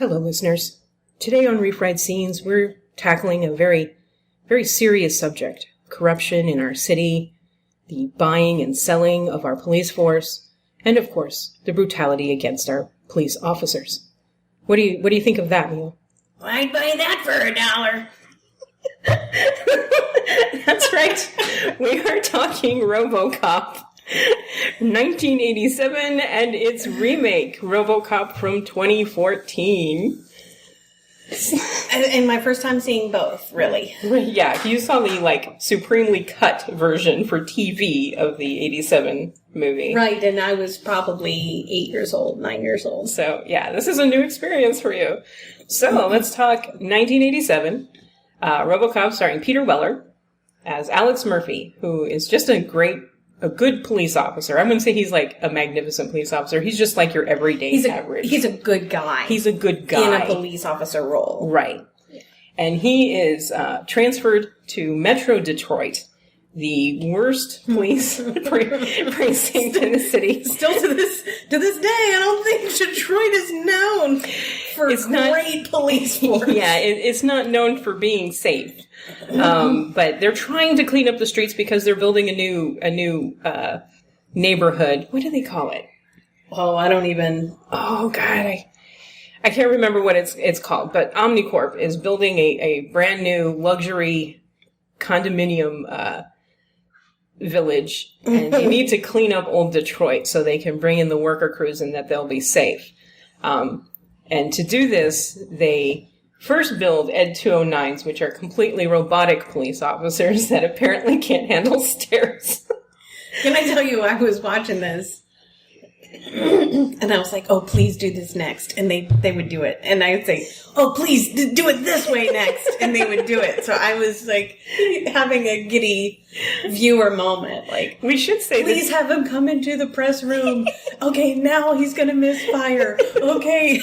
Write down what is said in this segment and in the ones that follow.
Hello, listeners. Today on Refried Scenes, we're tackling a very, very serious subject. Corruption in our city, the buying and selling of our police force, and of course, the brutality against our police officers. What do you think of that, Neil? I'd buy that for $1. That's right. We are talking Robocop. 1987 and its remake, Robocop from 2014. And my first time seeing both, really. Yeah, you saw the, supremely cut version for TV of the 87 movie. Right, and I was probably 9 years old. So, yeah, this is a new experience for you. So, let's talk 1987. Robocop starring Peter Weller as Alex Murphy, who is just a good police officer. I wouldn't say he's a magnificent police officer. He's just like your everyday average. He's a good guy. He's a good guy. In a police officer role. Right. And he is transferred to Metro Detroit, the worst police precinct in the city. Still to this day, I don't think Detroit is known for great police force. Yeah, it's not known for being safe. But they're trying to clean up the streets because they're building a new neighborhood. What do they call it? Oh, I don't even. Oh God, I can't remember what it's called. But Omnicorp is building a brand new luxury condominium village, and they need to clean up old Detroit so they can bring in the worker crews and that they'll be safe. And to do this, they first build Ed 209s, which are completely robotic police officers that apparently can't handle stairs. Can I tell you, I was watching this, and I was like, oh, please do this next. And they would do it. And I would say, oh, please do it this way next. And they would do it. So I was having a giddy viewer moment. We should say please have him come into the press room. Okay, now he's going to misfire. Okay.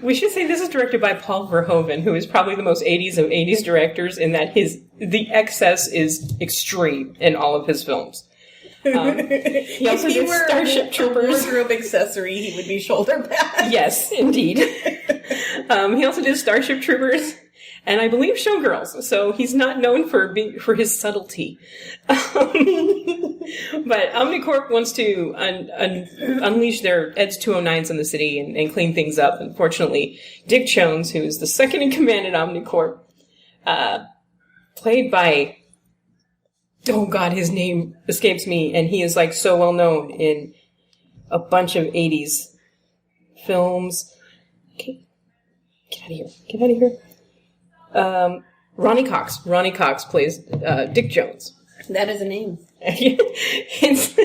We should say this is directed by Paul Verhoeven, who is probably the most 80s of 80s directors in that the excess is extreme in all of his films. He also did Starship Troopers. If he were a wardrobe accessory, he would be shoulder pads. Yes, indeed. He also did Starship Troopers, and I believe Showgirls. So he's not known for his subtlety. But Omnicorp wants to unleash their Eds 209s in the city and clean things up. Unfortunately, Dick Jones, who is the second in command at Omnicorp, played by, oh God, his name escapes me, and he is so well known in a bunch of 80s films. Get out of here. Ronnie Cox. Ronnie Cox plays Dick Jones. That is a name. It's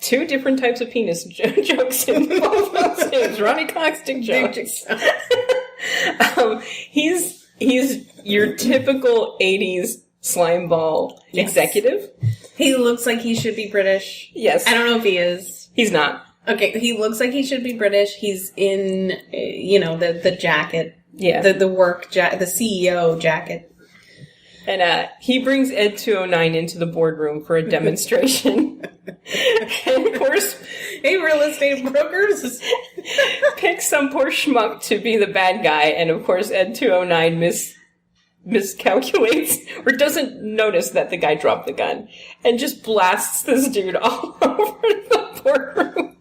two different types of penis jokes in both those names. Ronnie Cox, Dick Jones. He's your typical 80s slimeball executive. He looks like he should be British. Yes. I don't know if he is. He's not. Okay, he looks like he should be British. He's in, the jacket. Yeah. The work jacket, the CEO jacket. And he brings Ed 209 into the boardroom for a demonstration. And of course, hey, real estate brokers, picks some poor schmuck to be the bad guy. And of course, Ed 209 miscalculates or doesn't notice that the guy dropped the gun and just blasts this dude all over the boardroom.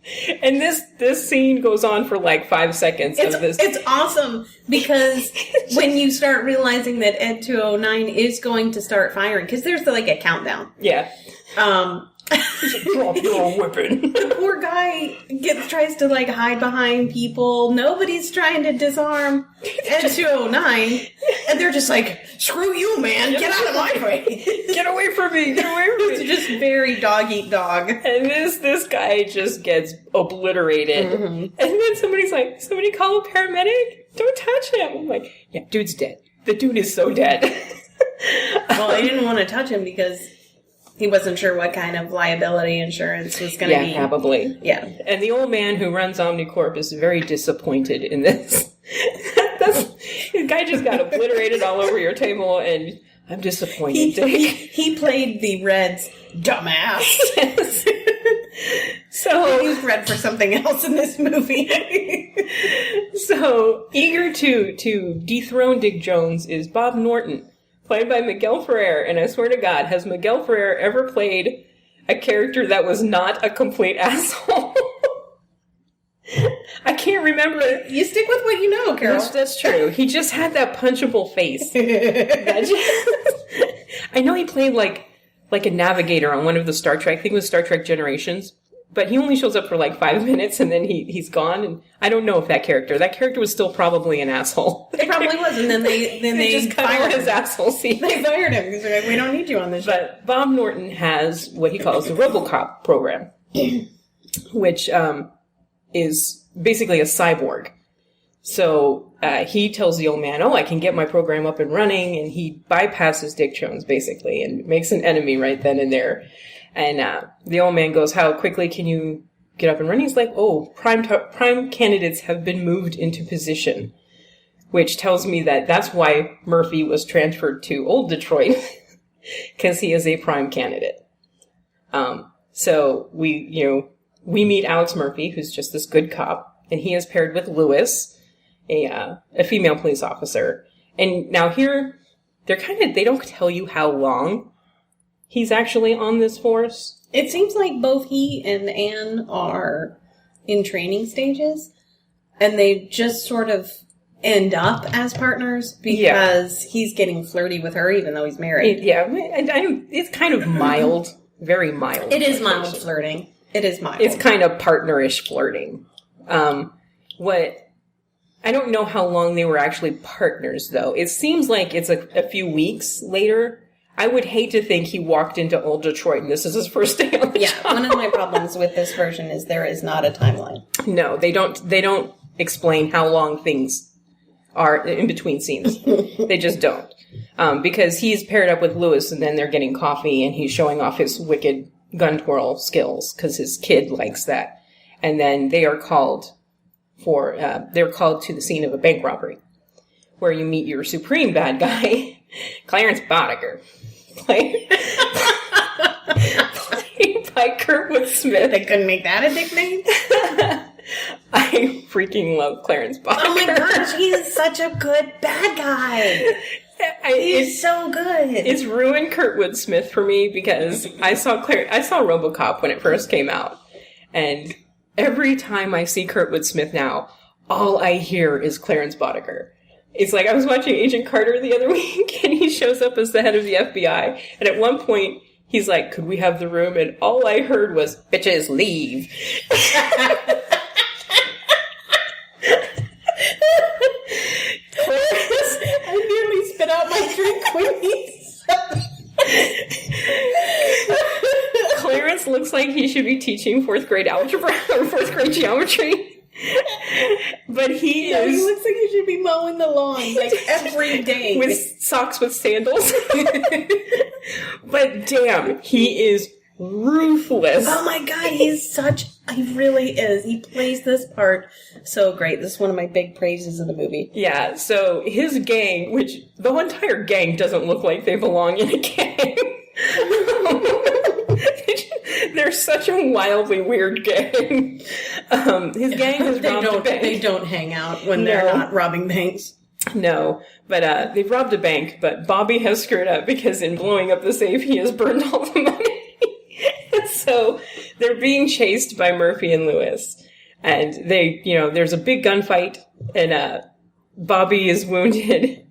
And this scene goes on for 5 seconds of this. It's awesome because when you start realizing that Ed 209 is going to start firing, because there's a countdown. Yeah. Drop your weapon. The poor guy tries to hide behind people. Nobody's trying to disarm Ed 209, and they're just screw you, man! Get out of my way! Get away from me! Get away from me! It's just very dog eat dog. And this guy just gets obliterated. Mm-hmm. And then somebody call a paramedic. Don't touch him. I'm like, yeah, dude's dead. The dude is so dead. Well, I didn't want to touch him because he wasn't sure what kind of liability insurance was going to be. Yeah, probably. Yeah. And the old man who runs Omnicorp is very disappointed in this. The guy just got obliterated all over your table, and I'm disappointed. He played the Reds' dumbass. Yes. So he's bred for something else in this movie. So eager to dethrone Dick Jones is Bob Norton, played by Miguel Ferrer. And I swear to God, has Miguel Ferrer ever played a character that was not a complete asshole? I can't remember. You stick with what you know, Carol. That's true. He just had that punchable face. I know he played like a navigator on one of the Star Trek. I think it was Star Trek Generations. But he only shows up for like 5 minutes and then he's gone. And I don't know if that character was still probably an asshole. It probably was. And then they just fired his asshole scene. They fired him because they're like, we don't need you on this show. But Bob Norton has what he calls the Robocop program, which is basically a cyborg. So he tells the old man, I can get my program up and running. And he bypasses Dick Jones, basically, and makes an enemy right then and there. And the old man goes, how quickly can you get up and running? He's like, prime candidates have been moved into position, which tells me that that's why Murphy was transferred to Old Detroit, because he is a prime candidate. So we meet Alex Murphy, who's just this good cop, and he is paired with Lewis, a female police officer. And now here, they don't tell you how long he's actually on this force. It seems like both he and Anne are in training stages, and they just sort of end up as partners because he's getting flirty with her, even though he's married. It's kind of mild, very mild. It is mild flirting. It is mild. It's kind of partnerish flirting. I don't know how long they were actually partners, though. It seems like it's a few weeks later. I would hate to think he walked into Old Detroit and this is his first day on the job. One of my problems with this version is there is not a timeline. No, they don't explain how long things are in between scenes. They just don't. Because he's paired up with Lewis and then they're getting coffee and he's showing off his wicked gun twirl skills because his kid likes that. And then they are called to the scene of a bank robbery where you meet your supreme bad guy, Clarence Boddicker. Played by Kurtwood Smith. They couldn't make that a nickname? I freaking love Clarence Boddicker. Oh my gosh, he is such a good bad guy. He's so good. It's ruined Kurtwood Smith for me because I saw Robocop when it first came out. And every time I see Kurtwood Smith now, all I hear is Clarence Boddicker. It's like I was watching Agent Carter the other week, and he shows up as the head of the FBI, and at one point, he's like, could we have the room? And all I heard was, bitches, leave. I nearly spit out my drink when he Clarence looks like he should be teaching 4th grade algebra or 4th grade geometry. But he looks like he should be mowing the lawn like every day with socks with sandals. But damn, he is ruthless. Oh my god, he really is. He plays this part so great. This is one of my big praises of the movie. Yeah, so his gang, which the entire gang doesn't look like they belong in a gang. They're such a wildly weird gang. His gang has robbed a bank. They don't hang out when they're not robbing banks. No, but they've robbed a bank, but Bobby has screwed up because in blowing up the safe, he has burned all the money. So they're being chased by Murphy and Lewis. And there's a big gunfight, and Bobby is wounded.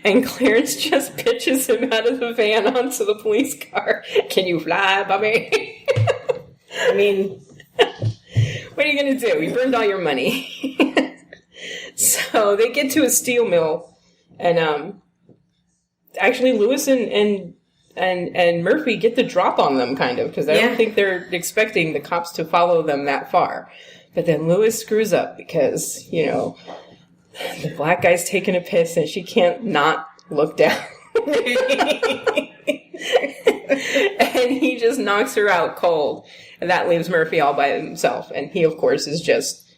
And Clarence just pitches him out of the van onto the police car. Can you fly, Bobby? I mean, what are you going to do? You burned all your money. So they get to a steel mill, and actually Lewis and Murphy get the drop on them, kind of, because I don't think they're expecting the cops to follow them that far. But then Lewis screws up because, the black guy's taking a piss and she can't not look down. And he just knocks her out cold. And that leaves Murphy all by himself. And he, of course, is just...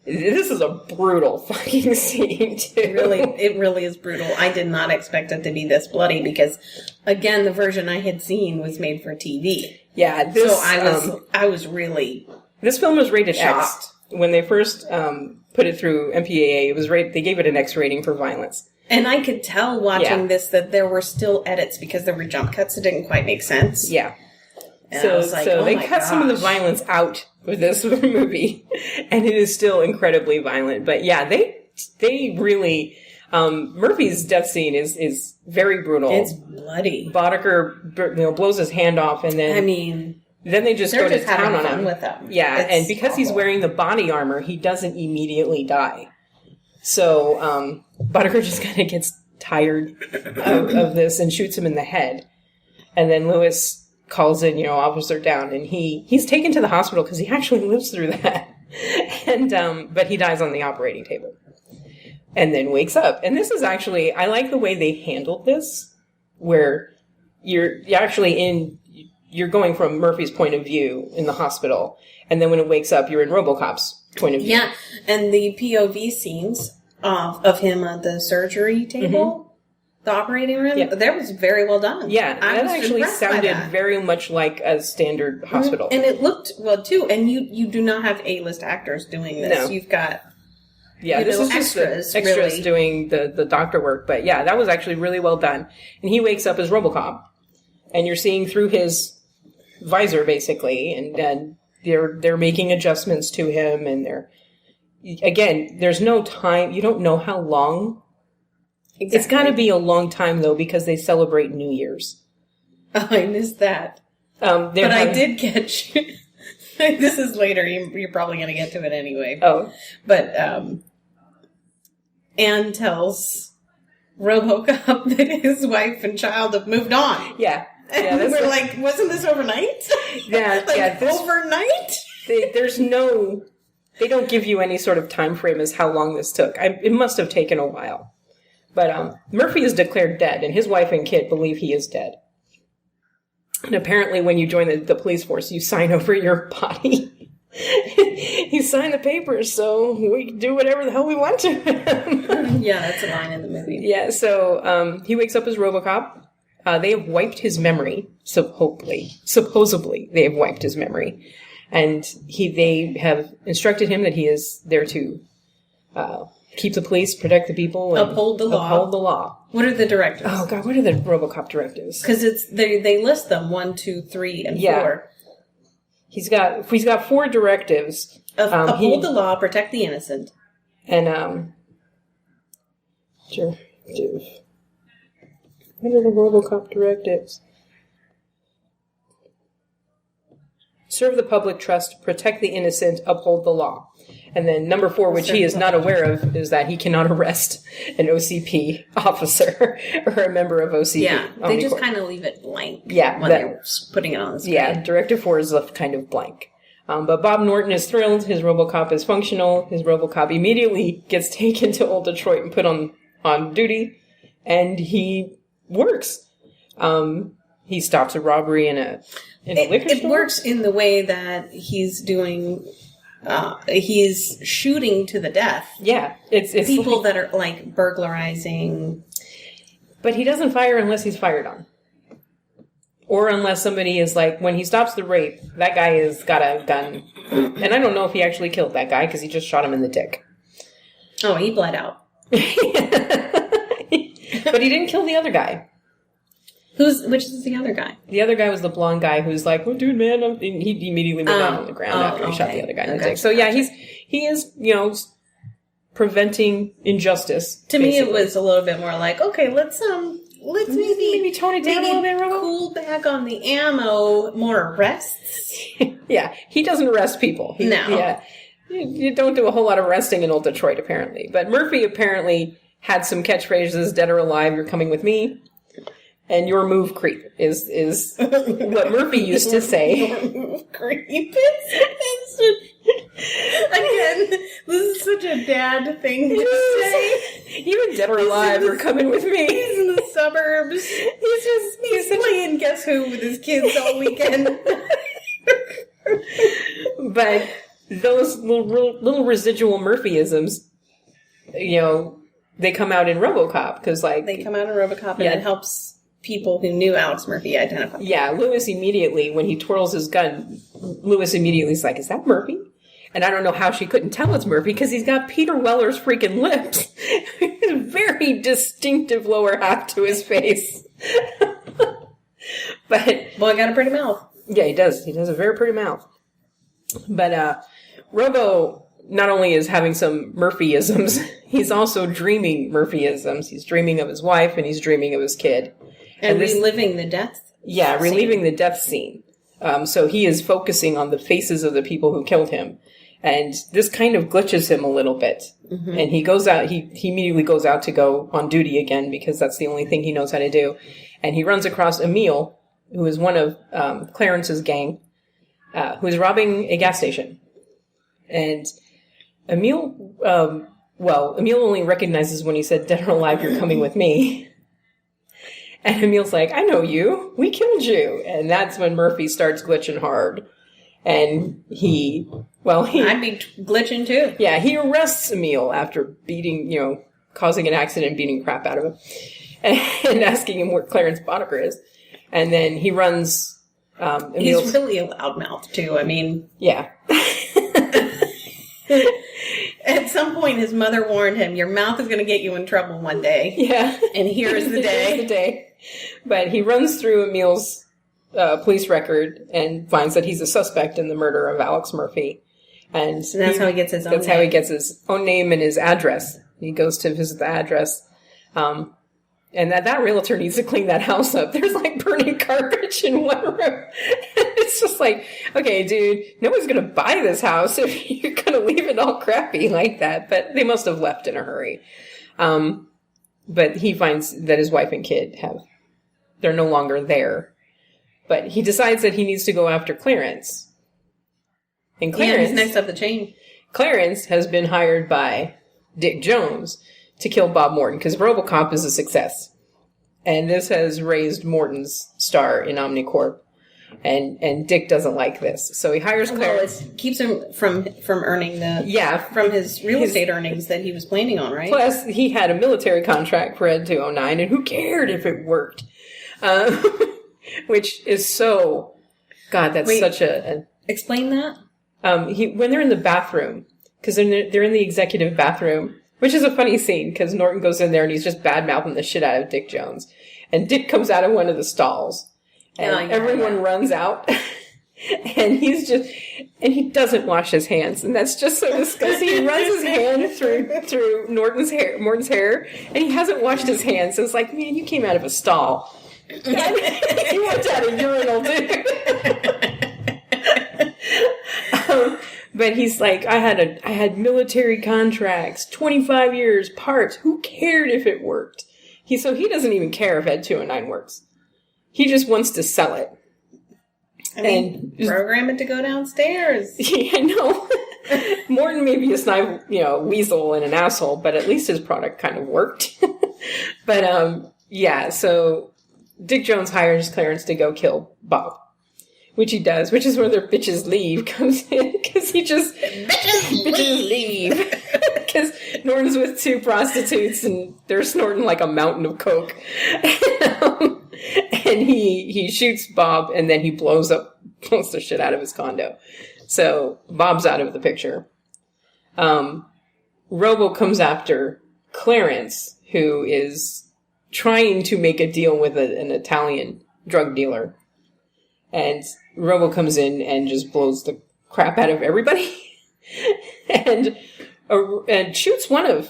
This is a brutal fucking scene, too. It really is brutal. I did not expect it to be this bloody because, again, the version I had seen was made for TV. Yeah, so I was really This film was rated Shocked. X. When they first put it through MPAA, it was they gave it an X rating for violence. And I could tell watching this that there were still edits because there were jump cuts that didn't quite make sense. Yeah. And So, I was like, so oh they my cut some of the gosh. violence out with this movie, and it is still incredibly violent. But yeah, they really Murphy's death scene is very brutal. It's bloody. Boddicker, blows his hand off, and then I mean, then they just they're go to just town having on fun him. with them. Yeah, It's and because he's awful. wearing the body armor, he doesn't immediately die. So Boddicker just kind of gets tired of this and shoots him in the head. And then Lewis calls in, Officer Down, and he's taken to the hospital because he actually lives through that. And but he dies on the operating table. And then wakes up. And this is actually, I like the way they handled this, where you're going from Murphy's point of view in the hospital, and then when it wakes up, you're in RoboCop's point of view. Yeah, and the POV scenes of him at the surgery table, the operating room, that was very well done. Yeah, I that was actually impressed by sounded that. very much like a standard hospital. And it looked well too. And you do not have A-list actors doing this. No. You've got This is just extras, extras really. doing the doctor work. But yeah, that was actually really well done. And he wakes up as Robocop, and you're seeing through his visor basically, and they're making adjustments to him, and there's no time. You don't know how long. Exactly. It's got to be a long time though, because they celebrate New Year's. Oh, I missed that. But I did catch. This is later. You're probably going to get to it anyway. Oh, But Anne tells RoboCop that his wife and child have moved on. yeah. And that's we're like, wasn't this overnight? Yeah, this- overnight? They don't give you any sort of time frame as how long this took. It must have taken a while. But Murphy is declared dead, and his wife and kid believe he is dead. And apparently when you join the police force, you sign over your body. You sign the papers, so we can do whatever the hell we want to. Yeah, that's a line in the movie. Yeah, so he wakes up as RoboCop. They have wiped his memory, supposedly they have wiped his memory. And they have instructed him that he is there to keep the police, protect the people, and Uphold the law. Uphold the law. What are the directives? Oh God, what are the RoboCop directives? Because they list them 1, 2, 3, and 4. He's got 4 directives. Uphold the law, protect the innocent. And what are the RoboCop directives? Serve the public trust, protect the innocent, uphold the law. And then number 4, which he is not aware of, is that he cannot arrest an OCP officer or a member of OCP. Yeah, they just Omnicorp. kind of leave it blank Yeah, when they're putting it on the screen. Yeah, Directive 4 is left kind of blank. But Bob Norton is thrilled. His RoboCop is functional. His RoboCop immediately gets taken to Old Detroit and put on duty. And he works. He stops a robbery in a liquor store. It works in the way that he's doing... he's shooting to the death. Yeah, it's people that are like burglarizing. But he doesn't fire unless he's fired on. Or unless somebody is like, when he stops the rape, that guy has got a gun. And I don't know if he actually killed that guy because he just shot him in the dick. Oh, he bled out. But he didn't kill the other guy. Which is the other guy? The other guy was the blonde guy who's like, well, dude, man, he immediately went down on the ground after he shot the other guy in the dick. So yeah, he is, preventing injustice. To me, it was a little bit more like, okay, let's maybe tone it down a little bit, Robo. Cool back on the ammo, more arrests. Yeah, he doesn't arrest people. No. Yeah, you don't do a whole lot of arresting in Old Detroit, apparently. But Murphy apparently had some catchphrases, dead or alive, you're coming with me. And your move creep is what Murphy used to say. Your move creep. Again, this is such a dad thing to say. Even dead or alive, you're coming with me. He's in the suburbs. He's playing Guess Who with his kids all weekend. But those little residual Murphyisms, they come out in RoboCop because they come out in RoboCop and it helps people who knew Alex Murphy identified. Yeah, Lewis immediately, when he twirls his gun, Lewis immediately is like, is that Murphy? And I don't know how she couldn't tell it's Murphy, because he's got Peter Weller's freaking lips. Very distinctive lower half to his face. But Boy, got a pretty mouth. yeah, he does. He has a very pretty mouth. But Robo not only is having some Murphyisms, he's also dreaming Murphyisms. He's dreaming of his wife, and he's dreaming of his kid. And reliving the death. Yeah, reliving the death scene. So he is focusing on the faces of the people who killed him. And this kind of glitches him a little bit. Mm-hmm. And he goes out, he immediately goes out to go on duty again, because that's the only thing he knows how to do. And he runs across Emile, who is one of Clarence's gang, who is robbing a gas station. And Emile, Emile only recognizes when he said, "Dead or alive, you're coming with me." And Emile's like, "I know you. We killed you." And that's when Murphy starts glitching hard. And I'd be glitching too. Yeah, he arrests Emile after causing an accident and beating crap out of him. And asking him where Clarence Boddicker is. And then he runs, He's really a loudmouth too. I mean. Yeah. At some point, his mother warned him, your mouth is going to get you in trouble one day. Yeah. And here's the day. Here's the day. But he runs through Emile's police record and finds that he's a suspect in the murder of Alex Murphy. And that's how he gets his own name. That's how he gets his own name and his address. He goes to visit the address. And that realtor needs to clean that house up. There's like burning garbage in one room. It's just like, okay, dude, no one's going to buy this house if you're going to leave it all crappy like that. But they must have left in a hurry. But he finds that his wife and kid they're no longer there. But he decides that he needs to go after Clarence. And Clarence, he's next up the chain. Clarence has been hired by Dick Jones to kill Bob Morton, because Robocop is a success. And this has raised Morton's star in Omnicorp. And Dick doesn't like this. So he hires Clarence. Well, it keeps him from earning from his real estate earnings that he was planning on, right? Plus, he had a military contract for Ed 209, and who cared if it worked? Which is so... God, that's such a... Explain that? When they're in the bathroom, because they're in the executive bathroom, which is a funny scene, because Norton goes in there and he's just bad-mouthing the shit out of Dick Jones. And Dick comes out of one of the stalls, and everyone runs out. And he doesn't wash his hands. And that's just so disgusting. He runs his hand through Morton's hair, and he hasn't washed his hands. So it's like, man, you came out of a stall. You worked out a urinal, dude. But he's like, I had military contracts, 25 years, parts. Who cared if it worked? So he doesn't even care if Ed 209 works. He just wants to sell it. Program it to go downstairs. Yeah, no. Morton may be a snide, weasel and an asshole, but at least his product kind of worked. But, so Dick Jones hires Clarence to go kill Bob. Which he does, which is where their bitches leave comes in, because he just... Bitches leave. Because Norton's with two prostitutes, and they're snorting like a mountain of coke. And he shoots Bob, and then he blows the shit out of his condo. So Bob's out of the picture. Robo comes after Clarence, who is trying to make a deal with an Italian drug dealer. And Robo comes in and just blows the crap out of everybody. and shoots one of...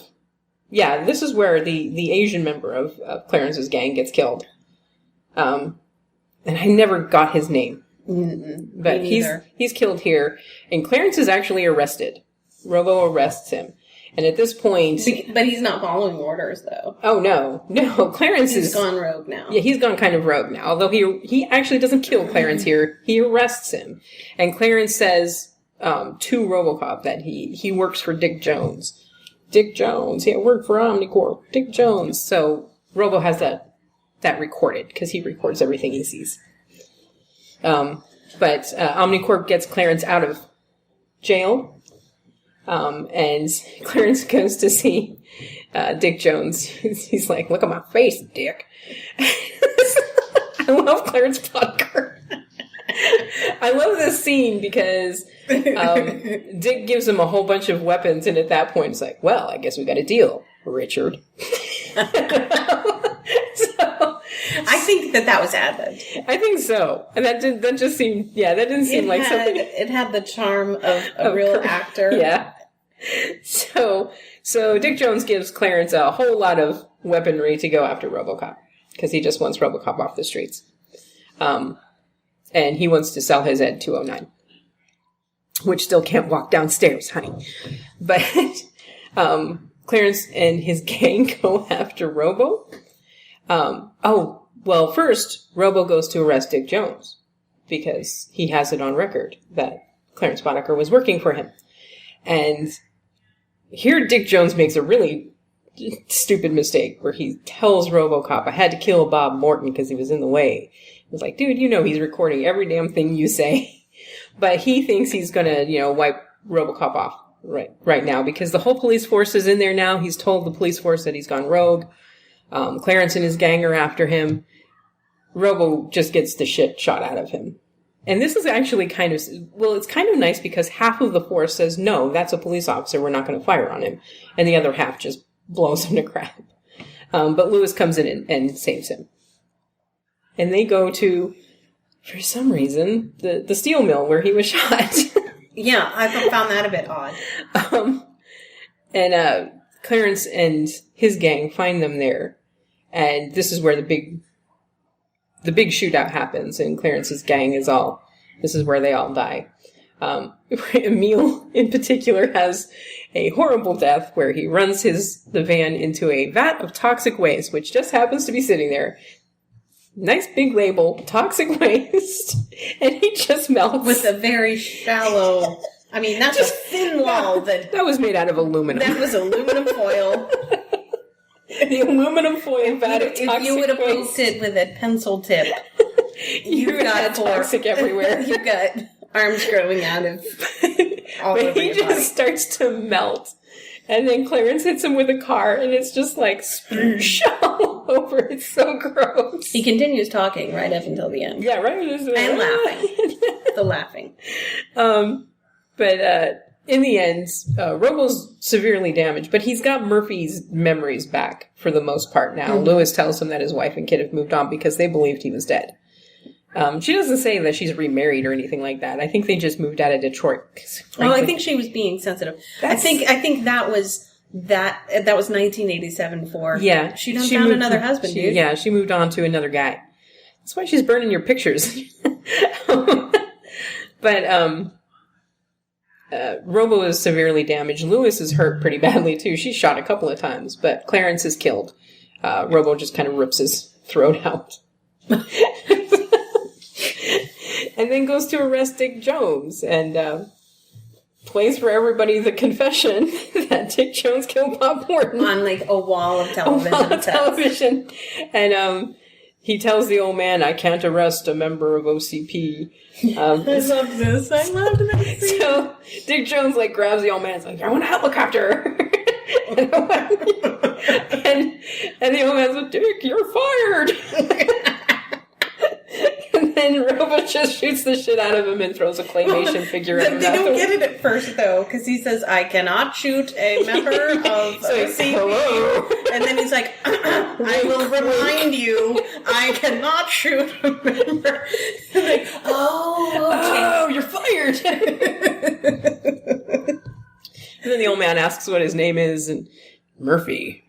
Yeah, this is where the Asian member of Clarence's gang gets killed. And I never got his name. But he's killed here. And Clarence is actually arrested. Robo arrests him. And at this point... But he's not following orders, though. Oh, no. No, He's gone rogue now. Yeah, he's gone kind of rogue now. Although he actually doesn't kill Clarence here. He arrests him. And Clarence says to Robocop that he works for Dick Jones. Dick Jones. He worked for Omnicorp. Dick Jones. So Robo has that recorded, because he records everything he sees. But Omnicorp gets Clarence out of jail. And Clarence goes to see Dick Jones. He's like, look at my face, Dick. I love Clarence Bunker. I love this scene because Dick gives him a whole bunch of weapons, and at that point it's like, well, I guess we got a deal, Richard. I think that was ad-libbed. I think so. And that didn't seem like something. It had the charm of a real actor. Yeah. So Dick Jones gives Clarence a whole lot of weaponry to go after Robocop, because he just wants Robocop off the streets. And he wants to sell his Ed 209, which still can't walk downstairs, honey. But Clarence and his gang go after Robo. Well, first, Robo goes to arrest Dick Jones because he has it on record that Clarence Boddicker was working for him. And here Dick Jones makes a really stupid mistake where he tells Robocop, I had to kill Bob Morton because he was in the way. It's like, dude, he's recording every damn thing you say. But he thinks he's going to, wipe Robocop off right now because the whole police force is in there now. He's told the police force that he's gone rogue. Clarence and his gang are after him. Robo just gets the shit shot out of him. And this is actually it's kind of nice because half of the force says, no, that's a police officer, we're not going to fire on him. And the other half just blows him to crap. But Lewis comes in and saves him. And they go to, for some reason, the steel mill where he was shot. Yeah, I found that a bit odd. Clarence and his gang find them there. And this is where the big shootout happens, and Clarence's gang this is where they all die. Emile, in particular, has a horrible death where he runs the van into a vat of toxic waste, which just happens to be sitting there. Nice big label, toxic waste, and he just melts. With a very shallow, that's just a thin wall that was made out of aluminum. That was aluminum foil. The aluminum foil vat of toxic waste. If you would have poked it with a pencil tip, you got toxic everywhere. You got arms growing out of all over he your just body. starts to melt. And then Clarence hits him with a car, and it's just like sploosh all over. It's so gross. He continues talking right up until the end. Yeah, right. And laughing. The laughing. But in the end, Robo's severely damaged, but he's got Murphy's memories back for the most part now. Mm-hmm. Lewis tells him that his wife and kid have moved on because they believed he was dead. She doesn't say that she's remarried or anything like that. I think they just moved out of Detroit. I think she was being sensitive. I think that was 1987 for. Yeah. She found another husband, dude. Yeah, she moved on to another guy. That's why she's burning your pictures. But, Robo is severely damaged. Lewis is hurt pretty badly, too. She's shot a couple of times, but Clarence is killed. Robo just kind of rips his throat out. And then goes to arrest Dick Jones and plays for everybody the confession that Dick Jones killed Bob Morton. On, a wall of television. And he tells the old man, I can't arrest a member of OCP. I love this. I loved this. So Dick Jones grabs the old man and is like, I want a helicopter. and the old man's like, Dick, you're fired. And then Robo just shoots the shit out of him and throws a claymation figure at him. They don't get it at first, though, because he says, I cannot shoot a member of OCP. And then he's like, I will remind you, I cannot shoot a member. Okay. Oh, you're fired. And then the old man asks what his name is, and Murphy.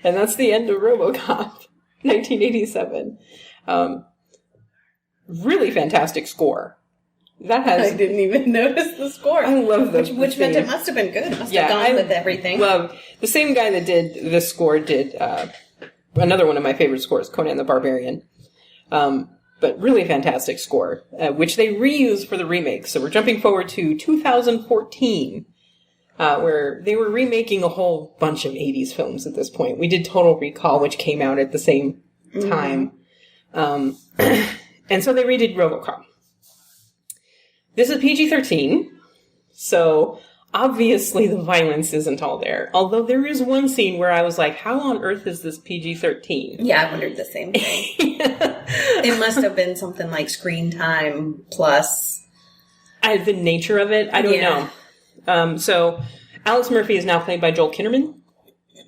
And that's the end of Robocop, 1987. Really fantastic score. I didn't even notice the score. I love which meant it must have been good. It must have gone with everything. Well, the same guy that did this score did another one of my favorite scores, Conan the Barbarian. But really fantastic score, which they reused for the remake. So we're jumping forward to 2014, where they were remaking a whole bunch of 80s films at this point. We did Total Recall, which came out at the same time. And so they redid Robocop. This is PG-13, so obviously the violence isn't all there. Although there is one scene where I was like, how on earth is this PG-13? Yeah, I wondered the same thing. It must have been something like screen time plus... The nature of it, I don't know. So Alex Murphy is now played by Joel Kinnaman.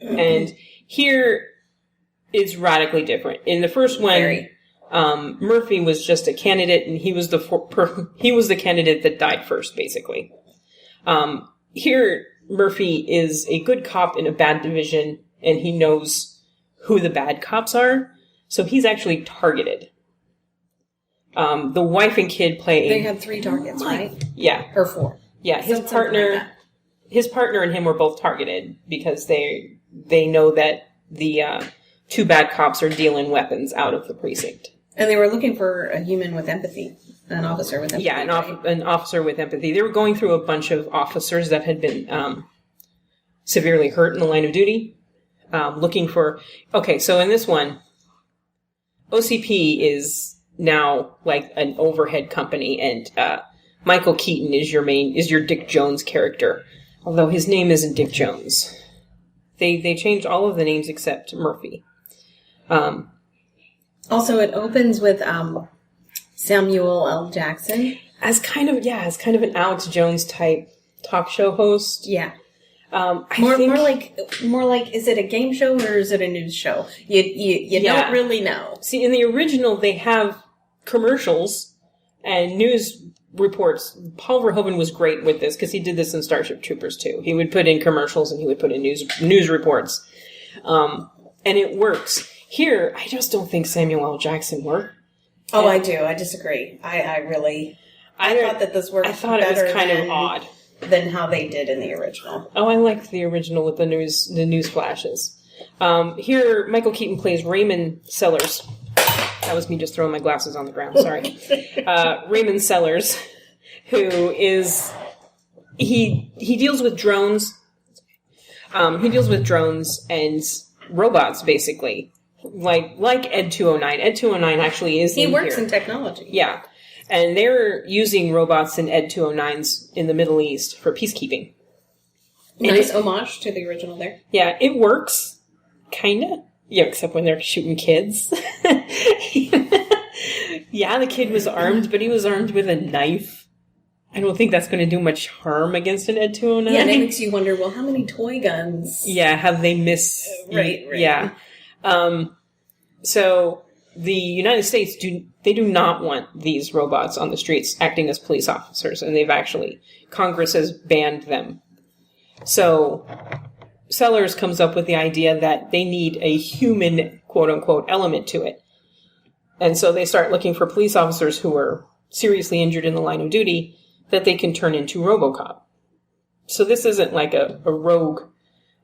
And here it's radically different. In the first one, Murphy was just a candidate, and he was the candidate that died first, basically. Here, Murphy is a good cop in a bad division, and he knows who the bad cops are, so he's actually targeted. The wife and kid play... They had 3 targets, right? Yeah. Or 4. Yeah, his partner and him were both targeted because they know that the 2 bad cops are dealing weapons out of the precinct. And they were looking for a human with empathy. An officer with empathy. Yeah, an officer with empathy. They were going through a bunch of officers that had been severely hurt in the line of duty. Looking for... Okay, so in this one, OCP is now like an overhead company, and Michael Keaton is your Dick Jones character. Although his name isn't Dick Jones. They changed all of the names except Murphy. Also, it opens with Samuel L. Jackson as kind of an Alex Jones type talk show host. Yeah, more like is it a game show or is it a news show? You don't really know. See, in the original, they have commercials and news reports. Paul Verhoeven was great with this because he did this in Starship Troopers too. He would put in commercials and he would put in news reports, and it works. Here, I just don't think Samuel L. Jackson worked. Oh, I do. I disagree. I thought that this worked. I thought it was kind of odd than how they did in the original. Oh, I liked the original with the news flashes. Here, Michael Keaton plays Raymond Sellers. That was me just throwing my glasses on the ground. Sorry. Raymond Sellers, who is he deals with drones. He deals with drones and robots, basically. Like Ed 209. Ed 209 actually is He works in technology. Yeah. And they're using robots in Ed 209s in the Middle East for peacekeeping. Nice homage to the original there. Yeah, it works. Kinda. Yeah, except when they're shooting kids. Yeah, the kid was armed, but he was armed with a knife. I don't think that's going to do much harm against an Ed 209. Yeah, and it makes you wonder, well, how many toy guns? Yeah, have they missed... Right. Yeah. So the United States do not want these robots on the streets acting as police officers, and Congress has banned them. So Sellers comes up with the idea that they need a human, quote unquote, element to it. And so they start looking for police officers who are seriously injured in the line of duty that they can turn into Robocop. So this isn't like a rogue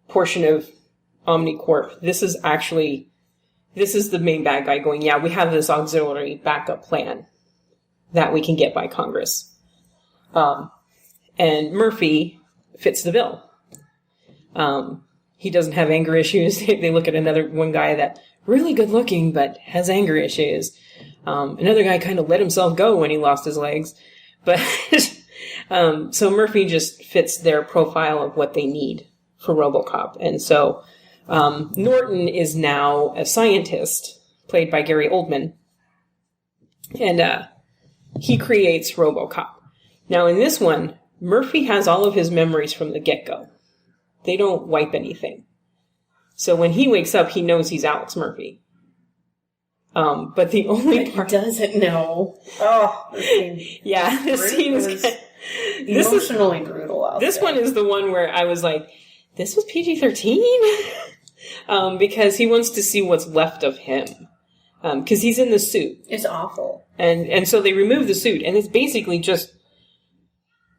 portion of Omnicorp. This is the main bad guy going, yeah, we have this auxiliary backup plan that we can get by Congress. And Murphy fits the bill. He doesn't have anger issues. They look at one guy that really good looking, but has anger issues. Another guy kind of let himself go when he lost his legs. But, so Murphy just fits their profile of what they need for Robocop. And so, Norton is now a scientist, played by Gary Oldman, and he creates Robocop. Now, in this one, Murphy has all of his memories from the get-go. They don't wipe anything. So when he wakes up, he knows he's Alex Murphy. But the only part... He doesn't know. Oh, this scene is emotionally brutal. This one is the one where I was like, this was PG-13? Because he wants to see what's left of him. Because he's in the suit. It's awful. And so they remove the suit, and it's basically just...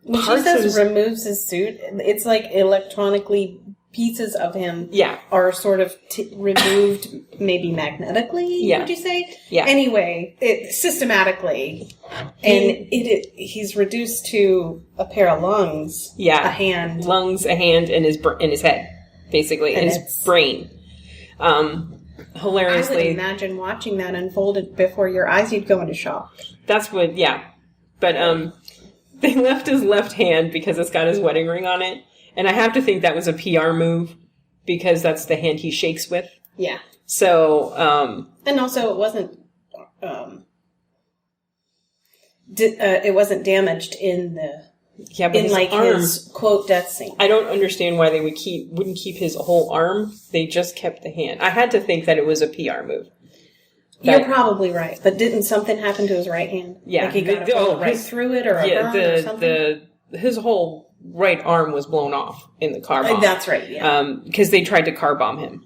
When she says removes his suit, it's like electronically pieces of him are sort of removed, maybe magnetically, would you say? Yeah. Anyway, systematically. And he's reduced to a pair of lungs, a hand. Lungs, a hand, and his head, basically, and his brain. Hilariously. I would imagine watching that unfolded before your eyes, you'd go into shock. That's what, But They left his left hand because it's got his wedding ring on it. And I have to think that was a PR move because that's the hand he shakes with. Yeah. So, and also it wasn't damaged in the his arm, his quote death scene. I don't understand why they wouldn't keep his whole arm. They just kept the hand. I had to think that it was a PR move. You're probably right, but didn't something happen to his right hand? Yeah, like he got a bullet right through it, or a burn or something. His whole right arm was blown off in the car bomb. That's right. Yeah, because they tried to car bomb him.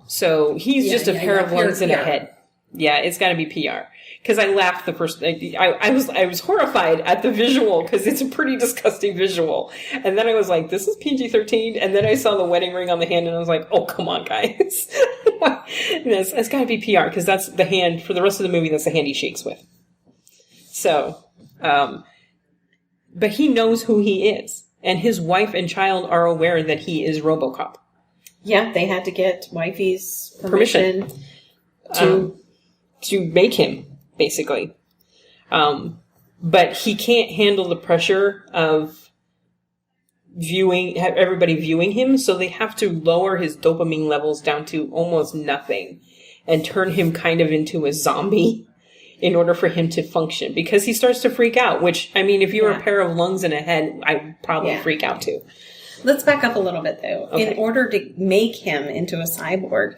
So he's just a pair of lungs and a head. Yeah, it's got to be PR. Because I laughed the first. I was horrified at the visual because it's a pretty disgusting visual. And then I was like, "This is PG-13." And then I saw the wedding ring on the hand, and I was like, "Oh, come on, guys! It's got to be PR because that's the hand for the rest of the movie. That's the hand he shakes with." So, but he knows who he is, and his wife and child are aware that he is Robocop. Yeah, they had to get wifey's permission to make him. Basically. But he can't handle the pressure of everybody viewing him, so they have to lower his dopamine levels down to almost nothing and turn him kind of into a zombie in order for him to function, because he starts to freak out, which, I mean, if you were a pair of lungs and a head, I'd probably freak out too. Let's back up a little bit, though. Okay. In order to make him into a cyborg,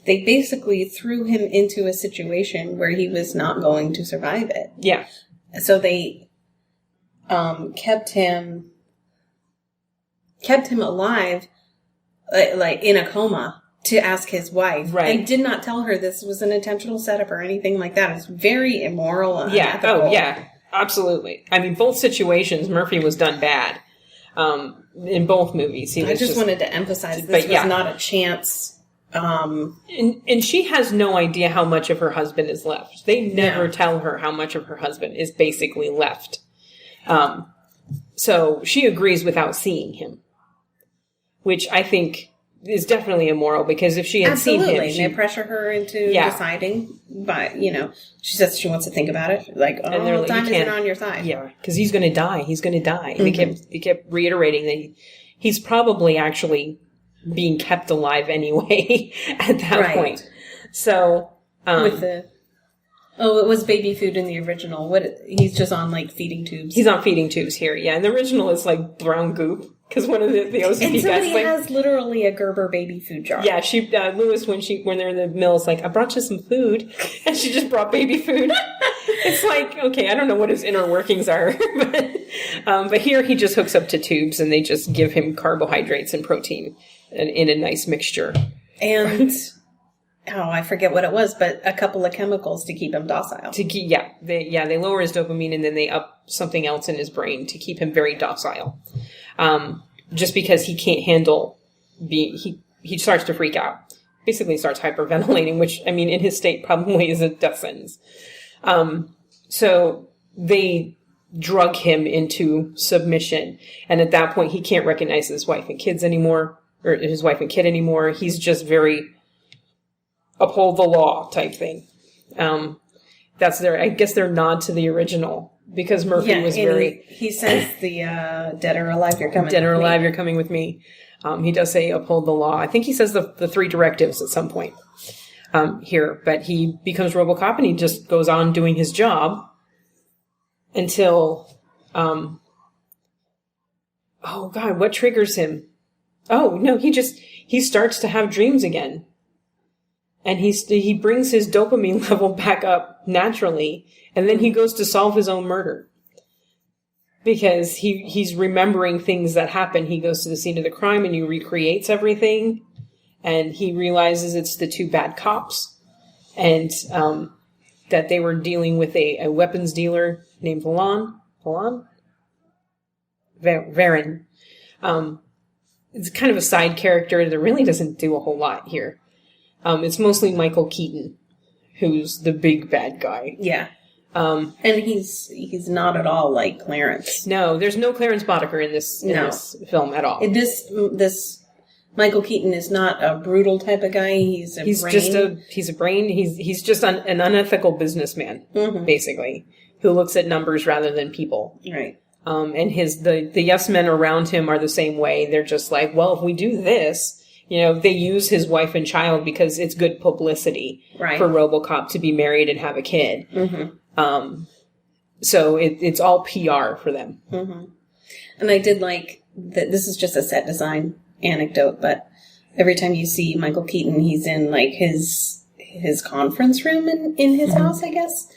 they basically threw him into a situation where he was not going to survive it. Yeah. So they kept him alive, like in a coma, to ask his wife. Right. And did not tell her this was an intentional setup or anything like that. It's very immoral and unethical. Oh, yeah. Absolutely. I mean, both situations, Murphy was done bad. In both movies. I just wanted to emphasize this was not a chance. And she has no idea how much of her husband is left. They never tell her how much of her husband is basically left. So she agrees without seeing him, which I think is definitely immoral, because if she had seen him... They pressure her into deciding, but, she says she wants to think about it. Like, what time is it on your side? Yeah, because he's going to die. He's going to die. Mm-hmm. They kept reiterating that he's probably actually being kept alive anyway at that point. So... it was baby food in the original. He's just on, feeding tubes. He's on feeding tubes here, yeah. And the original is, brown goop. Because one of the OCD and somebody guys has literally a Gerber baby food jar. Yeah, Lewis, when they're in the mill, is like, I brought you some food, and she just brought baby food. It's like, okay, I don't know what his inner workings are, but here he just hooks up to tubes, and they just give him carbohydrates and protein in a nice mixture. And I forget what it was, but a couple of chemicals to keep him docile. They lower his dopamine, and then they up something else in his brain to keep him very docile. Just because he can't handle he starts to freak out. Basically starts hyperventilating, which, I mean, in his state probably is a death sentence. So they drug him into submission. And at that point, he can't recognize his wife and kids anymore, or his wife and kid anymore. He's just very uphold the law type thing. That's I guess their nod to the original. Because Murphy was very... He says the dead or alive, you're coming with me. Dead or alive, you're coming with me. He does say uphold the law. I think he says the 3 directives at some point here. But he becomes Robocop, and he just goes on doing his job until... what triggers him? Oh, no, he starts to have dreams again. And he brings his dopamine level back up naturally, and then he goes to solve his own murder. Because he's remembering things that happen. He goes to the scene of the crime and he recreates everything, and he realizes it's the 2 bad cops, and that they were dealing with a weapons dealer named Varen. It's kind of a side character that really doesn't do a whole lot here. It's mostly Michael Keaton, who's the big bad guy. Yeah. And he's not at all like Clarence. No, there's no Clarence Boddicker in this film at all. This Michael Keaton is not a brutal type of guy. He's a brain. He's a brain. He's just an unethical businessman, basically. who looks at numbers rather than people. Right. And the yes men around him are the same way. They're just like, well, if we do this, they use his wife and child because it's good publicity for Robocop to be married and have a kid. Mm-hmm. So it's all PR for them. Mm-hmm. And I did like that. This is just a set design anecdote, but every time you see Michael Keaton, he's in like his conference room in his house, I guess,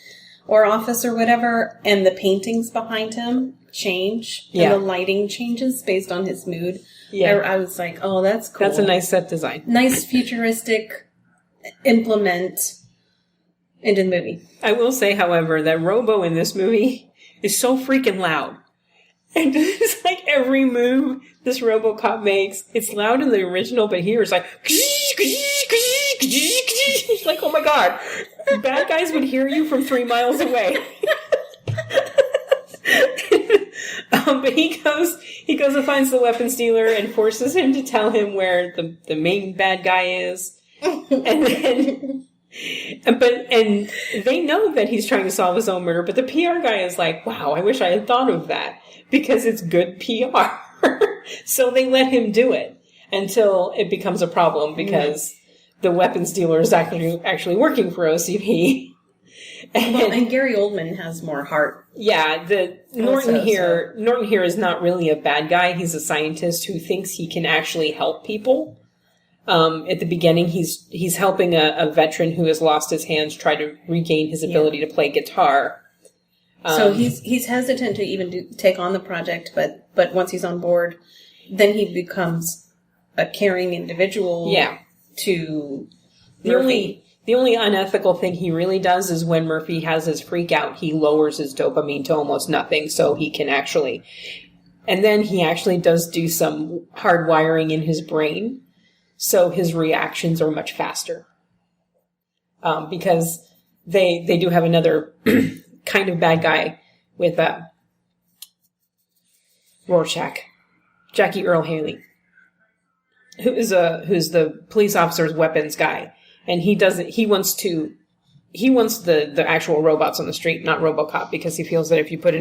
or office or whatever, and the paintings behind him change, and the lighting changes based on his mood. Yeah. I was like, oh, that's cool. That's a nice set design. Nice futuristic implement into the movie. I will say, however, that Robo in this movie is so freaking loud. And it's like every move this Robocop makes, it's loud in the original, but here it's like, it's like, oh my god, bad guys would hear you from 3 miles away. But he goes and finds the weapons dealer and forces him to tell him where the main bad guy is. And then, and they know that he's trying to solve his own murder, but the PR guy is like, wow, I wish I had thought of that, because it's good PR. So they let him do it until it becomes a problem, because the weapons dealer is actually working for OCP. And Gary Oldman has more heart. Yeah, Norton here is not really a bad guy. He's a scientist who thinks he can actually help people. At the beginning, he's helping a veteran who has lost his hands try to regain his ability to play guitar. So he's hesitant to even take on the project, but once he's on board, then he becomes a caring individual. Yeah. To The only unethical thing he really does is when Murphy has his freak out, he lowers his dopamine to almost nothing, so he can actually... And then he actually does do some hardwiring in his brain, so his reactions are much faster. Because they do have another kind of bad guy with Rorschach, Jackie Earle Haley, who's the police officer's weapons guy. And he wants the actual robots on the street, not Robocop, because he feels that if you put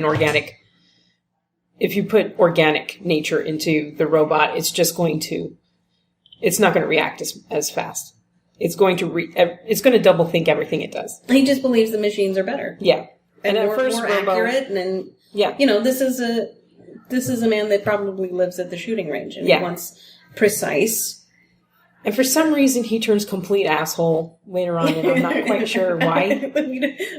organic nature into the robot, it's not going to react as fast. It's going to double think everything it does. He just believes the machines are better. Yeah. And at first more accurate, and this is a man that probably lives at the shooting range, and he wants precise. And for some reason, he turns complete asshole later on, and I'm not quite sure why.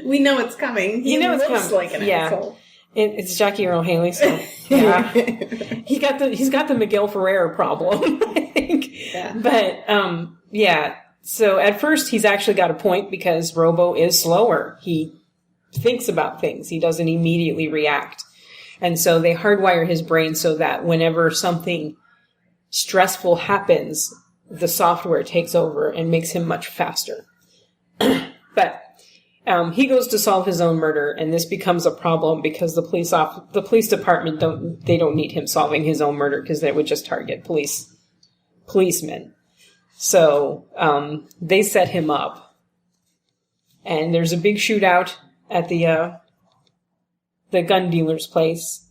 We know it's coming. He looks like an asshole. It's Jackie Earle Haley, so yeah. he's got the Miguel Ferrer problem, I think. Yeah. But so at first he's actually got a point, because Robo is slower. He thinks about things. He doesn't immediately react. And so they hardwire his brain so that whenever something stressful happens, the software takes over and makes him much faster. But he goes to solve his own murder, and this becomes a problem because the police department don't need him solving his own murder, because that would just target policemen. So they set him up, and there's a big shootout at the gun dealer's place.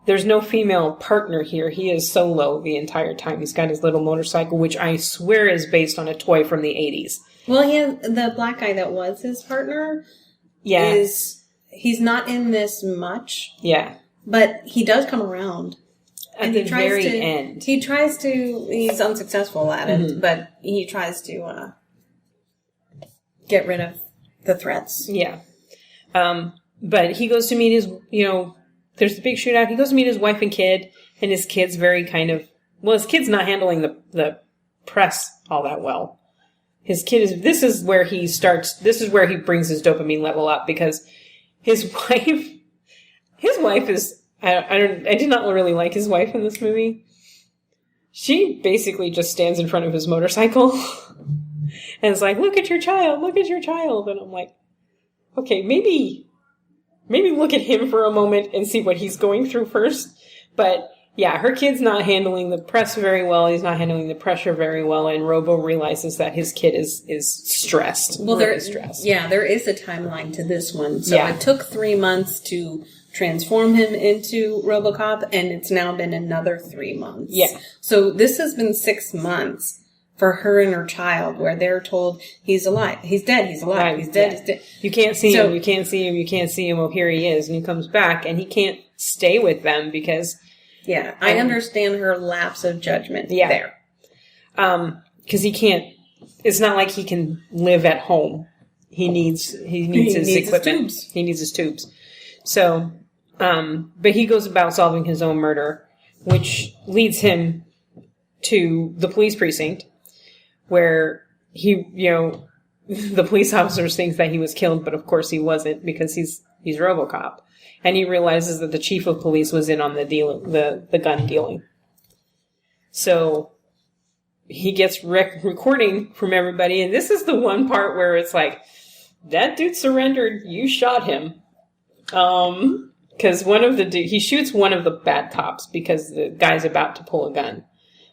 There's no female partner here. He is solo the entire time. He's got his little motorcycle, which I swear is based on a toy from the 80s. Well, the black guy that was his partner he's not in this much. Yeah. But he does come around. At the very end. He's unsuccessful at it, but he tries to get rid of the threats. Yeah. But he goes to meet his, there's the big shootout. He goes to meet his wife and kid, and his kid's very his kid's not handling the press all that well. His kid this is where he brings his dopamine level up, because his wife is, I did not really like his wife in this movie. She basically just stands in front of his motorcycle and is like, look at your child. And I'm like, okay, maybe look at him for a moment and see what he's going through first. But Yeah, her kid's not handling the press very well. He's not handling the pressure very well, and Robo realizes that his kid is stressed. Well, really stressed. Yeah, there is a timeline to this one. So Yeah. it took 3 months to transform him into Robocop, and it's now been another 3 months. Yeah. So this has been 6 months for her and her child, where they're told he's alive, he's dead, he's alive, Right, he's dead, yeah. he's dead. You can't see him, you can't see him, you can't see him. Oh, here he is. And he comes back, and he can't stay with them because... Yeah, I understand her lapse of judgment there. Because he can't... It's not like he can live at home. He needs his equipment. His tubes. He needs his tubes. So, but he goes about solving his own murder, which leads him to the police precinct, where he, the police officers think that he was killed, but of course he wasn't, because he's Robocop. And he realizes that the chief of police was in on the gun dealing. So he gets recording from everybody, and this is the one part where it's like, that dude surrendered, you shot him. Because he shoots one of the bad cops because the guy's about to pull a gun.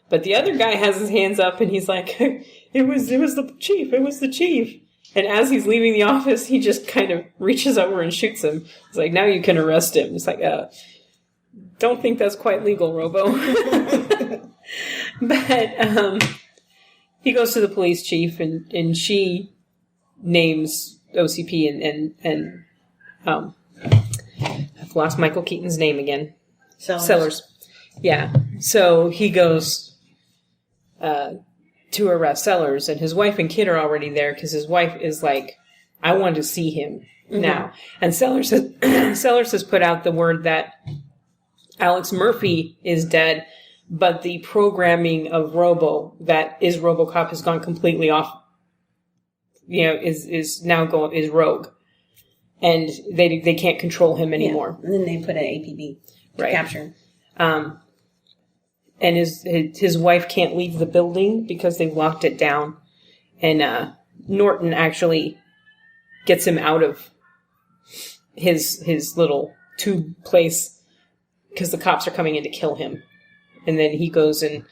But the other guy has his hands up, and he's like, it was the chief. And as he's leaving the office, he just kind of reaches over and shoots him. It's like, now you can arrest him. It's like, don't think that's quite legal, Robo. But he goes to the police chief, and she names OCP and I've lost Michael Keaton's name again. Sellers. Yeah. So he goes to arrest Sellers, and his wife and kid are already there because his wife is like, I want to see him now. And Sellers has put out the word that Alex Murphy is dead, but the programming of Robo that is Robocop has gone completely off. Is rogue, and they can't control him anymore. Yeah. And then they put an APB to capture. And his wife can't leave the building because they've locked it down. And Norton actually gets him out of his little tube place because the cops are coming in to kill him. And then he goes and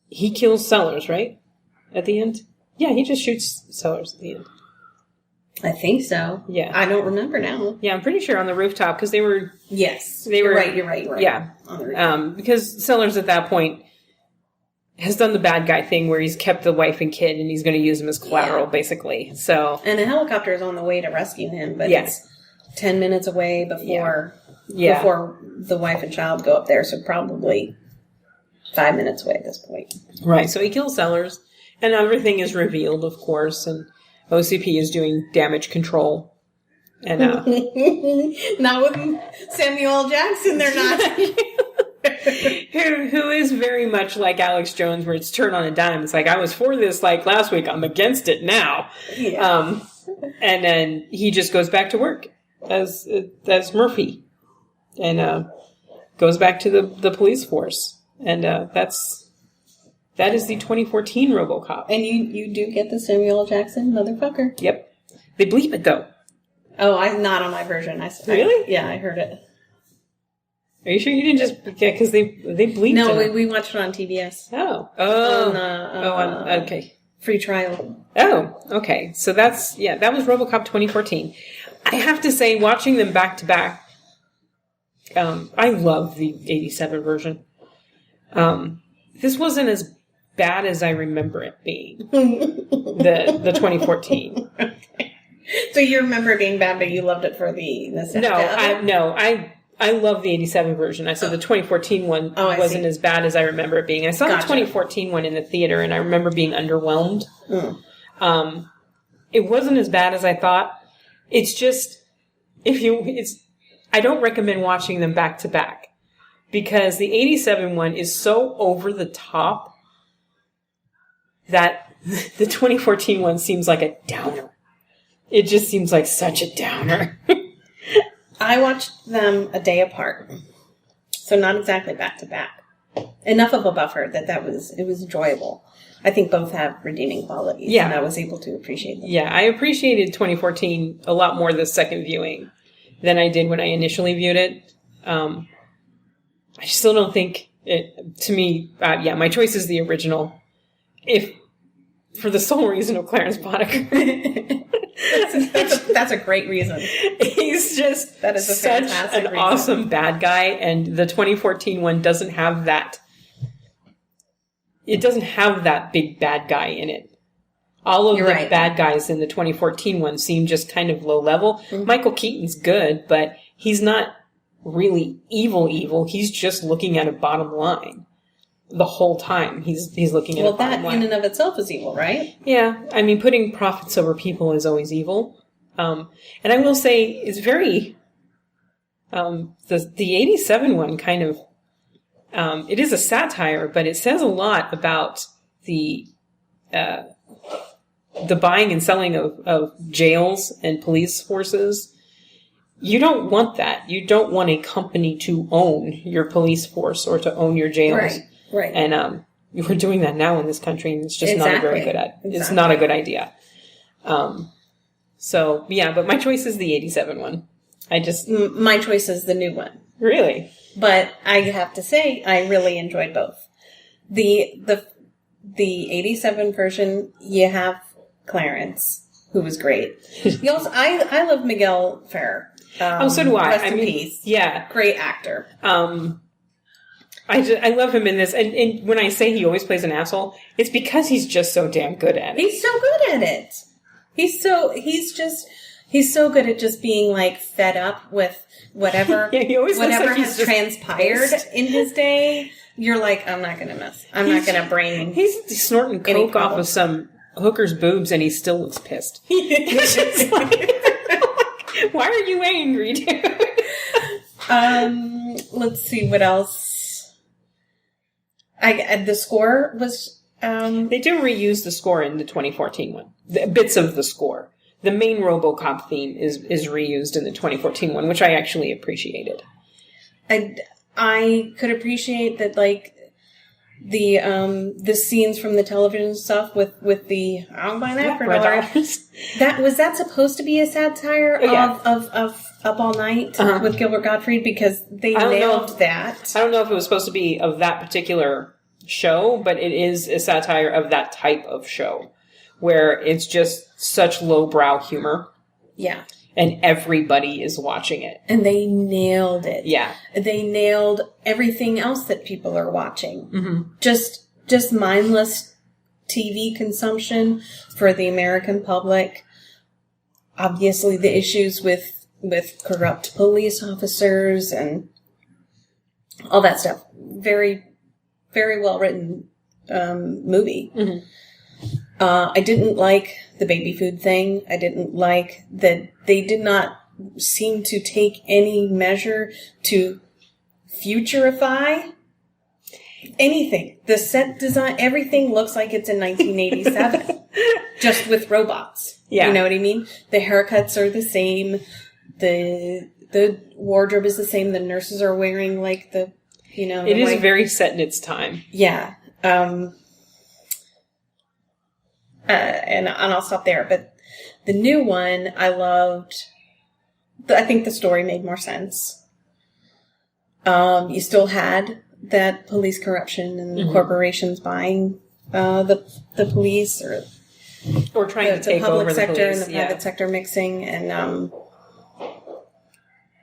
he kills Sellers, right? At the end? Yeah, he just shoots Sellers at the end. I think so. Yeah. I don't remember now. Yeah, I'm pretty sure on the rooftop because they were... Yes. You're right. Yeah. On the rooftop. Because Sellers at that point has done the bad guy thing where he's kept the wife and kid and he's going to use them as collateral, basically. So... And a helicopter is on the way to rescue him, but it's 10 minutes away before the wife and child go up there, so probably 5 minutes away at this point. Right, so he kills Sellers, and everything is revealed, of course, and OCP is doing damage control. And not with Samuel Jackson, they're not. who is very much like Alex Jones, where it's turn on a dime. It's like, I was for this like last week, I'm against it now. Yeah. And then he just goes back to work as Murphy, and goes back to the police force. And that is the 2014 Robocop. And you do get the Samuel Jackson motherfucker. Yep. They bleep it, though. Oh, I'm not on my version. Really? Yeah, I heard it. Are you sure you didn't just... Yeah, because they bleeped it. No, we watched it on TBS. Oh. Okay. Free trial. Oh, okay. So that was Robocop 2014. I have to say, watching them back to back, I love the 87 version. This wasn't as bad as I remember it being. The 2014. Okay. So you remember it being bad, but you loved it for the nostalgia? I love the 87 version. I said the 2014 one wasn't as bad as I remember it being. I saw the 2014 one in the theater, and I remember being underwhelmed. It wasn't as bad as I thought. It's just, I don't recommend watching them back to back, because the 87 one is so over the top that the 2014 one seems like a downer. It just seems like such a downer. I watched them a day apart, so not exactly back to back. Enough of a buffer that it was enjoyable. I think both have redeeming qualities. Yeah. And I was able to appreciate them. Yeah, I appreciated 2014 a lot more this second viewing than I did when I initially viewed it. I still don't think it, to me, my choice is the original. If, for the sole reason of Clarence Boddicker. That's a great reason. He's just that is such an reason. Awesome bad guy, and the 2014 one doesn't have that. It doesn't have that big bad guy in it. All of the bad guys in the 2014 one seem just kind of low level. Mm-hmm. Michael Keaton's good, but he's not really evil. He's just looking at a bottom line. The whole time he's looking at a bottom line. Well, that in and of itself is evil, right? Yeah. I mean, putting profits over people is always evil. And I will say it's very, the 87 one kind of, it is a satire, but it says a lot about the buying and selling of jails and police forces. You don't want that. You don't want a company to own your police force or to own your jails. Right. And we're doing that now in this country, and it's just not a very good It's not a good idea. So, yeah, but my choice is the 87 one. My choice is the new one. Really? But I have to say, I really enjoyed both. The 87 version, you have Clarence, who was great. You also, I love Miguel Ferrer. So do I. Rest in peace. Yeah. Great actor. I love him in this, and when I say he always plays an asshole, it's because he's just so damn good at it. He's so good at it. He's so good at just being like fed up with whatever he always whatever like has transpired in his day. You're like, I'm not gonna bring. He's snorting coke off of some hooker's boobs, and he still looks pissed. It's just like, why are you angry, dude? Let's see what else. The score was... They do reuse the score in the 2014 one. Bits of the score. The main Robocop theme is reused in the 2014 one, which I actually appreciated. I could appreciate that, like, the scenes from the television stuff with the I'll buy that for $1. Was that supposed to be a satire of Up All Night with Gilbert Gottfried? Because they nailed that. I don't know if it was supposed to be of that particular show, but it is a satire of that type of show where it's just such lowbrow humor. Yeah. And everybody is watching it. And they nailed it. Yeah. They nailed everything else that people are watching. Mm-hmm. Just mindless TV consumption for the American public. Obviously, the issues with corrupt police officers and all that stuff. Very, very well written movie. Mm-hmm. I didn't like the baby food thing. I didn't like that they did not seem to take any measure to futurify anything. The set design, everything looks like it's in 1987, just with robots. Yeah. You know what I mean? The haircuts are the same. The wardrobe is the same. The nurses are wearing like the, It is very set in its time. Yeah. And I'll stop there. But the new one, I loved. I think the story made more sense. You still had that police corruption and corporations buying the police or trying to take over the public sector police. and the private sector mixing, and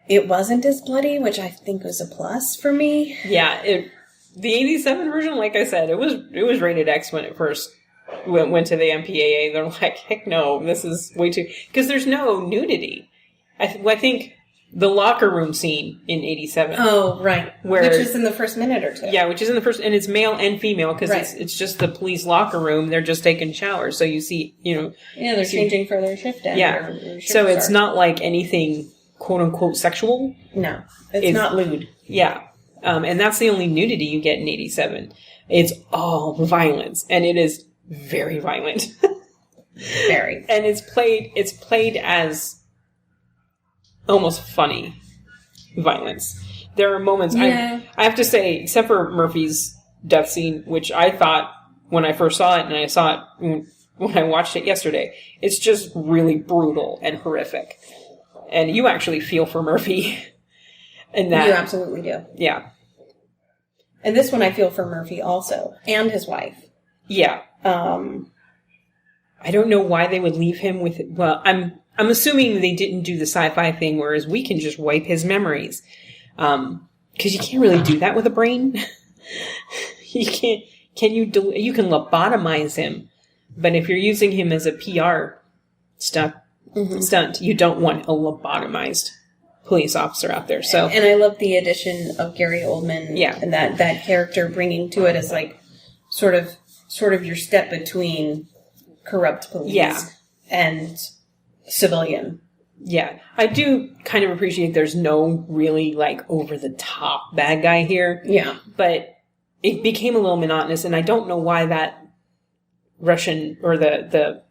it wasn't as bloody, which I think was a plus for me. Yeah, the 87 version, like I said, it was rated X when it first went to the MPAA. They're like, heck no, this is way too... Because there's no nudity. I think the locker room scene in 87. Oh, right. Which is in the first minute or two. Yeah, which is in the first... And it's male and female, because it's just the police locker room. They're just taking showers. So you see, Yeah, they're changing for their shift. Yeah. So it's not like anything, quote-unquote, sexual. No. It's not lewd. Yeah. And that's the only nudity you get in 87. It's all violence. And it is very violent. Very. And it's played as almost funny violence. There are moments, I have to say, except for Murphy's death scene, which I thought when I first saw it, and I saw it when I watched it yesterday, it's just really brutal and horrific. And you actually feel for Murphy in that. You absolutely do. Yeah. And this one I feel for Murphy also, and his wife. Yeah. I don't know why they would leave him with... Well, I'm assuming they didn't do the sci-fi thing, whereas we can just wipe his memories. Because you can't really do that with a brain. You can't... You can lobotomize him, but if you're using him as a PR stunt, you don't want a lobotomized police officer out there. So, and I love the addition of Gary Oldman. Yeah. And that character bringing to it as like sort of your step between corrupt police and civilian. Yeah, I do kind of appreciate there's no really like over the top bad guy here. Yeah, but it became a little monotonous, and I don't know why that Russian or the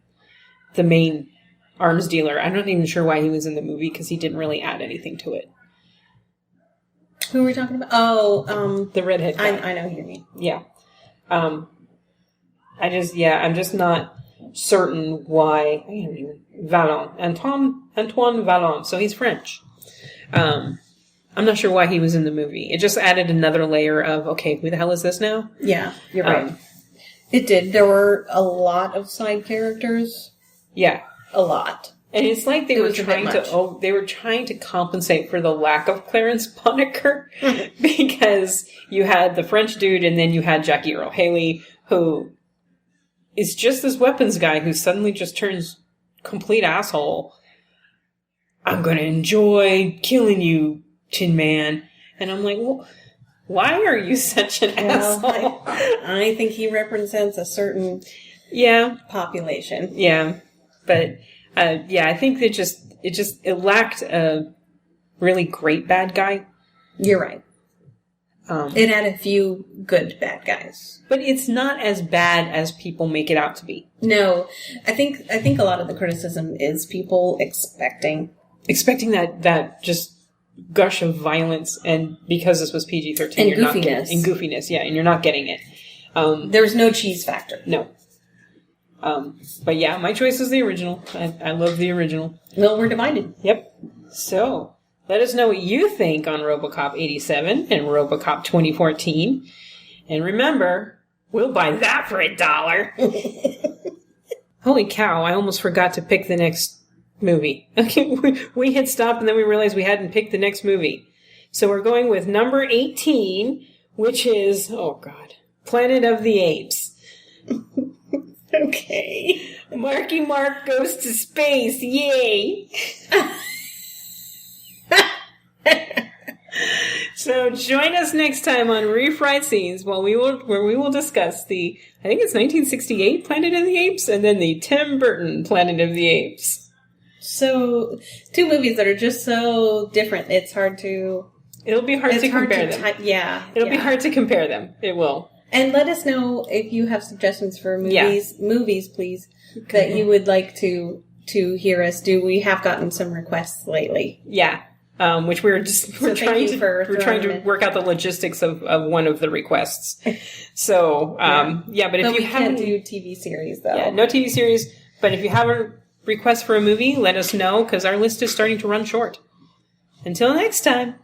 main arms dealer. I'm not even sure why he was in the movie because he didn't really add anything to it. Who are we talking about? Oh, the redhead guy. I know who you mean. Yeah. I'm just not certain why. Antoine Vallon. So he's French. I'm not sure why he was in the movie. It just added another layer of, okay, who the hell is this now? Yeah, you're right. It did. There were a lot of side characters. Yeah. A lot. And it's like they were trying to compensate for the lack of Clarence Boddicker because you had the French dude and then you had Jackie Earle Haley, who is just this weapons guy who suddenly just turns complete asshole. I'm going to enjoy killing you, Tin Man. And I'm like, well, why are you such an asshole? I think he represents a certain population. Yeah. But I think it lacked a really great bad guy. You're right. It had a few good bad guys, but it's not as bad as people make it out to be. No, I think a lot of the criticism is people expecting that just gush of violence, and because this was PG-13 and goofiness, and you're not getting it. There's no cheese factor. No. But yeah, my choice is the original. I love the original. Well, we're divided. Yep. So, let us know what you think on Robocop 87 and Robocop 2014. And remember, we'll buy that for $1. Holy cow, I almost forgot to pick the next movie. Okay, we had stopped and then we realized we hadn't picked the next movie. So we're going with number 18, which is, oh God, Planet of the Apes. Okay. Marky Mark goes to space. Yay. So join us next time on Refried Scenes where we will discuss the, I think it's 1968 Planet of the Apes and then the Tim Burton Planet of the Apes. So, two movies that are just so different. It'll be hard to compare them. It'll be hard to compare them. It will. And let us know if you have suggestions for movies, please, that you would like to hear us do. We have gotten some requests lately. Yeah. Which we're trying to work out the logistics of one of the requests. So, but if you haven't, can't do TV series though. Yeah, no TV series. But if you have a request for a movie, let us know because our list is starting to run short. Until next time.